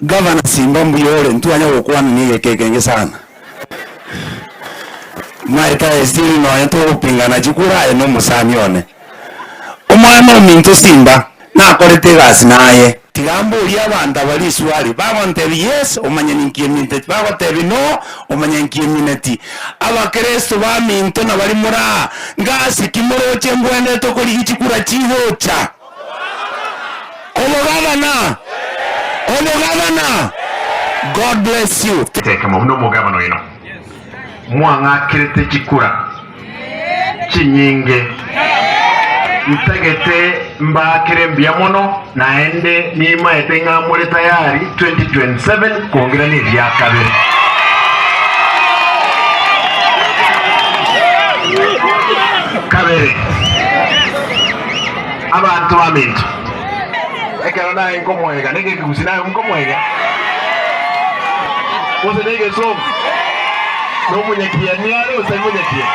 Governor Simba Mbuyole ntuanya gukwana ni gekenge sana. Maita estili no yato pingana chikura eno musamione. Omwana ominto Simba na akorete gasi naye. Tigambo ria banda bali swali bagontebi yes omanya ninkieminte bagotebi no omanya ninkieminte abakristo ba minto na bali mura ngasi kimoroche mbwende to koli chikura chihocha. Omogabana God bless you. Teka muno mugabano ino mwanga kirete chikura chinyinge mtegete mbakire mbiamono naende nima etenga muri tayari 2027 kuongera ni vya kabiri abantu baminto ekero naye nkomwega nege kusinaye nkomwega ose nege so no munyakia ni ale ose munyakia